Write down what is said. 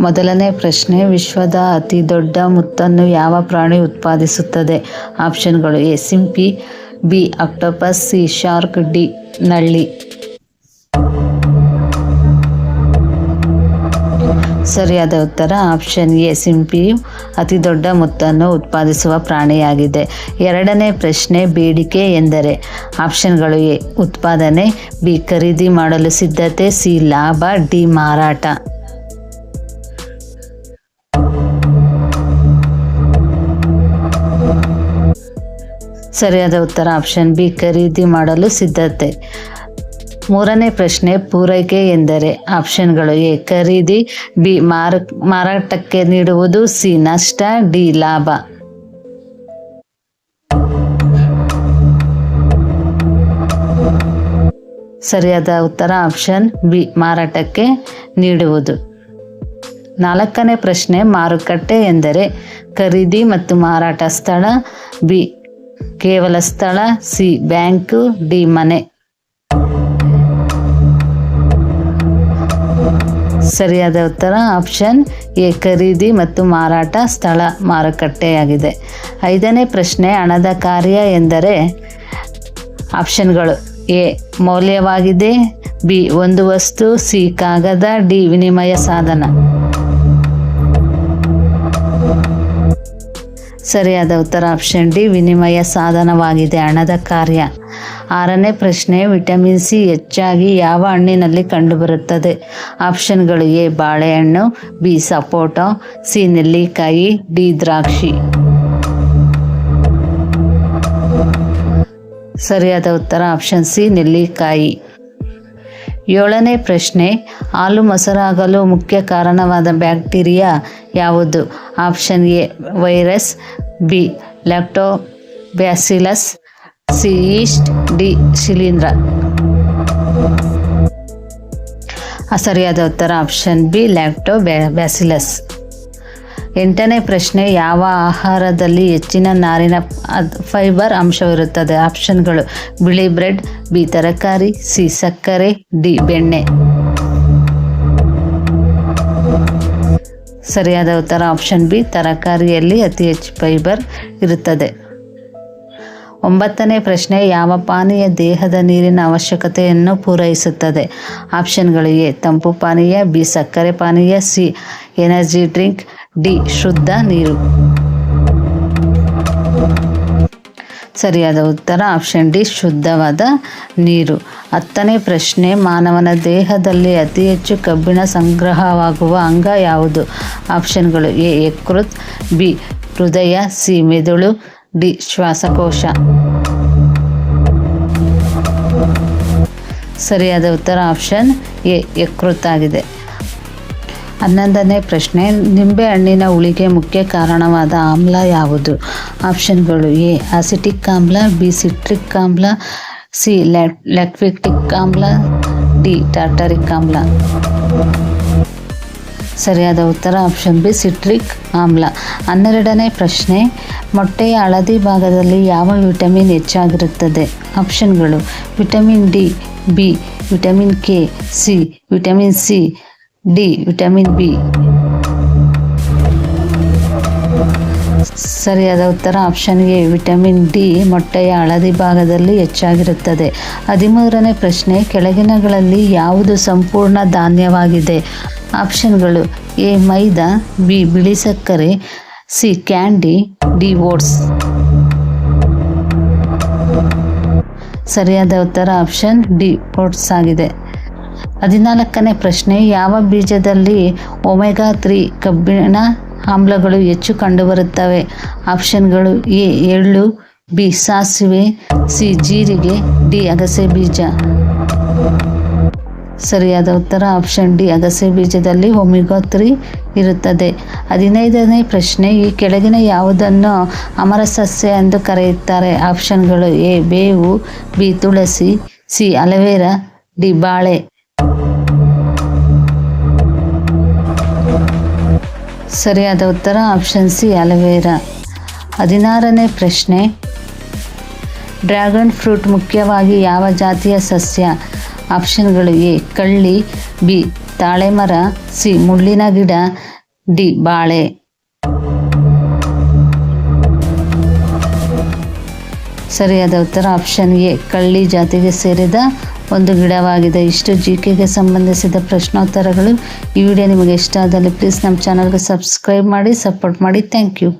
ಮೊದಲನೇ ಪ್ರಶ್ನೆ, ವಿಶ್ವದ ಅತಿ ದೊಡ್ಡ ಮುತ್ತನ್ನು ಯಾವ ಪ್ರಾಣಿ ಉತ್ಪಾದಿಸುತ್ತದೆ? ಆಪ್ಷನ್ಗಳು: ಎ ಸಿಂಪಿ, B octopus, C shark, D ನಳ್ಳಿ. ಸರಿಯಾದ ಉತ್ತರ ಆಪ್ಷನ್ ಎ, ಸಿಂಪಿಯು ಅತಿ ದೊಡ್ಡ ಮುತ್ತನ್ನು ಉತ್ಪಾದಿಸುವ ಪ್ರಾಣಿಯಾಗಿದೆ. ಎರಡನೇ ಪ್ರಶ್ನೆ, ಬೇಡಿಕೆ ಎಂದರೆ? ಆಪ್ಷನ್ಗಳು: ಎ ಉತ್ಪಾದನೆ, ಬಿ ಖರೀದಿ ಮಾಡಲು ಸಿದ್ಧತೆ, ಸಿ ಲಾಭ, ಡಿ ಮಾರಾಟ. ಸರಿಯಾದ ಉತ್ತರ ಆಪ್ಷನ್ ಬಿ, ಖರೀದಿ ಮಾಡಲು ಸಿದ್ಧತೆ. ಮೂರನೇ ಪ್ರಶ್ನೆ, ಪೂರೈಕೆ ಎಂದರೆ? ಆಪ್ಷನ್ಗಳು: ಎ ಖರೀದಿ, ಬಿ ಮಾರಾಟಕ್ಕೆ ನೀಡುವುದು, ಸಿ ನಷ್ಟ, ಡಿ ಲಾಭ. ಸರಿಯಾದ ಉತ್ತರ ಆಪ್ಷನ್ ಬಿ, ಮಾರಾಟಕ್ಕೆ ನೀಡುವುದು. ನಾಲ್ಕನೇ ಪ್ರಶ್ನೆ, ಮಾರುಕಟ್ಟೆ ಎಂದರೆ? ಖರೀದಿ ಮತ್ತು ಮಾರಾಟ ಸ್ಥಳ, ಬಿ ಕೇವಲ ಸ್ಥಳ, ಸಿ ಬ್ಯಾಂಕು, ಡಿ ಮನೆ. ಸರಿಯಾದ ಉತ್ತರ ಆಪ್ಷನ್ ಎ, ಖರೀದಿ ಮತ್ತು ಮಾರಾಟ ಸ್ಥಳ ಮಾರುಕಟ್ಟೆಯಾಗಿದೆ. ಐದನೇ ಪ್ರಶ್ನೆ, ಹಣದ ಕಾರ್ಯ ಎಂದರೆ? ಆಪ್ಷನ್ಗಳು: ಎ ಮೌಲ್ಯವಾಗಿದೆ, ಬಿ ಒಂದು ವಸ್ತು, ಸಿ ಕಾಗದ, ಡಿ ವಿನಿಮಯ ಸಾಧನ. ಸರಿಯಾದ ಉತ್ತರ ಆಪ್ಷನ್ ಡಿ, ವಿನಿಮಯ ಸಾಧನವಾಗಿದೆ ಹಣದ ಕಾರ್ಯ. ಆರನೇ ಪ್ರಶ್ನೆ, ವಿಟಮಿನ್ ಸಿ ಹೆಚ್ಚಾಗಿ ಯಾವ ಹಣ್ಣಿನಲ್ಲಿ ಕಂಡುಬರುತ್ತದೆ? ಆಪ್ಷನ್ಗಳು: ಎ ಬಾಳೆಹಣ್ಣು, ಬಿ ಸಪೋಟ, ಸಿ ನೆಲ್ಲಿಕಾಯಿ, ಡಿ ದ್ರಾಕ್ಷಿ. ಸರಿಯಾದ ಉತ್ತರ ಆಪ್ಷನ್ ಸಿ, ನೆಲ್ಲಿಕಾಯಿ. ಏಳನೇ ಪ್ರಶ್ನೆ, ಹಾಲು ಮೊಸರಾಗಲು ಮುಖ್ಯ ಕಾರಣವಾದ ಬ್ಯಾಕ್ಟೀರಿಯಾ ಯಾವುದು? Option A virus, B lactobacillus, C East, D ಶಿಲೀಂಧ್ರ. ಸರಿಯಾದ ಉತ್ತರ ಆಪ್ಷನ್ ಬಿ, ಲ್ಯಾಕ್ಟೋಬ್ಯಾಸಿಲಸ್. ಎಂಟನೇ ಪ್ರಶ್ನೆ, ಯಾವ ಆಹಾರದಲ್ಲಿ ಹೆಚ್ಚಿನ ನಾರಿನ ಫೈಬರ್ ಅಂಶವಿರುತ್ತದೆ? ಆಪ್ಷನ್ಗಳು: ಬಿಳಿ ಬ್ರೆಡ್, ಬಿ ತರಕಾರಿ, ಸಿ ಸಕ್ಕರೆ, ಡಿ ಬೆಣ್ಣೆ. ಸರಿಯಾದ ಉತ್ತರ ಆಪ್ಷನ್ ಬಿ, ತರಕಾರಿಯಲ್ಲಿ ಅತಿ ಹೆಚ್ಚು ಫೈಬರ್ ಇರುತ್ತದೆ. ಒಂಬತ್ತನೇ ಪ್ರಶ್ನೆ, ಯಾವ ಪಾನೀಯ ದೇಹದ ನೀರಿನ ಅವಶ್ಯಕತೆಯನ್ನು ಪೂರೈಸುತ್ತದೆ? ಆಪ್ಷನ್ಗಳು: ಎ ತಂಪು ಪಾನೀಯ, ಬಿ ಸಕ್ಕರೆ ಪಾನೀಯ, ಸಿ ಎನರ್ಜಿ ಡ್ರಿಂಕ್, ಡಿ ಶುದ್ಧ ನೀರು. ಸರಿಯಾದ ಉತ್ತರ ಆಪ್ಷನ್ ಡಿ, ಶುದ್ಧವಾದ ನೀರು. ಹತ್ತನೇ ಪ್ರಶ್ನೆ, ಮಾನವನ ದೇಹದಲ್ಲಿ ಅತಿ ಹೆಚ್ಚು ಕಬ್ಬಿಣ ಸಂಗ್ರಹವಾಗುವ ಅಂಗ ಯಾವುದು? ಆಪ್ಷನ್ಗಳು: ಎ ಯಕೃತ್, ಬಿ ಹೃದಯ, ಸಿ ಮೆದುಳು, ಡಿ ಶ್ವಾಸಕೋಶ. ಸರಿಯಾದ ಉತ್ತರ ಆಪ್ಷನ್ ಎ ಯಕೃತ್ ಆಗಿದೆ. 11ನೇ ಪ್ರಶ್ನೆ, ನಿಂಬೆಹಣ್ಣಿನ ಹುಳಿಗೆ ಮುಖ್ಯ ಕಾರಣವಾದ ಆಮ್ಲ ಯಾವುದು? ಆಪ್ಷನ್ಗಳು: ಎ ಅಸಿಟಿಕ್ ಆಮ್ಲ, ಬಿ ಸಿಟ್ರಿಕ್ ಆಮ್ಲ, ಸಿ ಲ್ಯಾಕ್ಟಿಕ್ ಆಮ್ಲ, ಡಿ ಟಾರ್ಟಾರಿಕ್ ಆಮ್ಲ. ಸರಿಯಾದ ಉತ್ತರ ಆಪ್ಷನ್ ಬಿ, ಸಿಟ್ರಿಕ್ ಆಮ್ಲ. 12ನೇ ಪ್ರಶ್ನೆ, ಮೊಟ್ಟೆಯ ಹಳದಿ ಭಾಗದಲ್ಲಿ ಯಾವ ವಿಟಮಿನ್ ಹೆಚ್ಚಾಗಿರುತ್ತದೆ? ಆಪ್ಷನ್ಗಳು: vitamin D, B vitamin K, C vitamin C, D vitamin B. ಸರಿಯಾದ ಉತ್ತರ ಆಪ್ಷನ್ ಎ, ವಿಟಮಿನ್ ಡಿ ಮೊಟ್ಟೆಯ ಹಳದಿ ಭಾಗದಲ್ಲಿ ಹೆಚ್ಚಾಗಿರುತ್ತದೆ. 13ನೇ ಪ್ರಶ್ನೆ, ಕೆಳಗಿನಗಳಲ್ಲಿ ಯಾವುದು ಸಂಪೂರ್ಣ ಧಾನ್ಯವಾಗಿದೆ? ಆಪ್ಷನ್ಗಳು: ಎ ಮೈದಾ, ಬಿ ಬಿಳಿ ಸಕ್ಕರೆ, ಸಿ ಕ್ಯಾಂಡಿ, ಡಿ ಓಟ್ಸ್. ಸರಿಯಾದ ಉತ್ತರ ಆಪ್ಷನ್ ಡಿ ಓಟ್ಸ್ ಆಗಿದೆ. 14ನೇ ಪ್ರಶ್ನೆ, ಯಾವ ಬೀಜದಲ್ಲಿ ಒಮೆಗಾ 3 ಕಬ್ಬಿಣ ಆಮ್ಲಗಳು ಹೆಚ್ಚು ಕಂಡುಬರುತ್ತವೆ? ಆಪ್ಷನ್ಗಳು: ಎ ಎಳ್ಳು, ಬಿ ಸಾಸಿವೆ, ಸಿ ಜೀರಿಗೆ, ಡಿ ಅಗಸೆ ಬೀಜ. ಸರಿಯಾದ ಉತ್ತರ ಆಪ್ಷನ್ ಡಿ, ಅಗಸೆ ಬೀಜದಲ್ಲಿ ಒಮೆಗಾ 3 ಇರುತ್ತದೆ. 15ನೇ ಪ್ರಶ್ನೆ, ಈ ಕೆಳಗಿನ ಯಾವುದನ್ನು ಅಮರ ಸಸ್ಯ ಎಂದು ಕರೆಯುತ್ತಾರೆ? ಆಪ್ಷನ್ಗಳು: ಎ ಬೇವು, ಬಿ ತುಳಸಿ, ಸಿ ಅಲೋವೆರಾ, ಡಿ ಬಾಳೆ. ಸರಿಯಾದ ಉತ್ತರ ಆಪ್ಷನ್ ಸಿ ಅಲೋವೆರಾ. 16ನೇ ಪ್ರಶ್ನೆ, ಡ್ರ್ಯಾಗನ್ ಫ್ರೂಟ್ ಮುಖ್ಯವಾಗಿ ಯಾವ ಜಾತಿಯ ಸಸ್ಯ? ಆಪ್ಷನ್ಗಳು: ಎ ಕಳ್ಳಿ, ಬಿ ತಾಳೆಮರ, ಸಿ ಮುಳ್ಳಿನ ಗಿಡ, ಡಿ ಬಾಳೆ. ಸರಿಯಾದ ಉತ್ತರ ಆಪ್ಷನ್ ಎ ಕಳ್ಳಿ ಜಾತಿಗೆ ಸೇರಿದ ಒಂದು ಗಿಡವಾಗಿದೆ. ಇಷ್ಟು ಜಿಕೆಗೆ ಸಂಬಂಧಿಸಿದ ಪ್ರಶ್ನೋತ್ತರಗಳು. ಈ ವಿಡಿಯೋ ನಿಮಗೆ ಇಷ್ಟ ಆದಲ್ಲಿ ಪ್ಲೀಸ್ ನಮ್ಮ ಚಾನಲ್ಗೆ ಸಬ್ಸ್ಕ್ರೈಬ್ ಮಾಡಿ, ಸಪೋರ್ಟ್ ಮಾಡಿ. Thank you.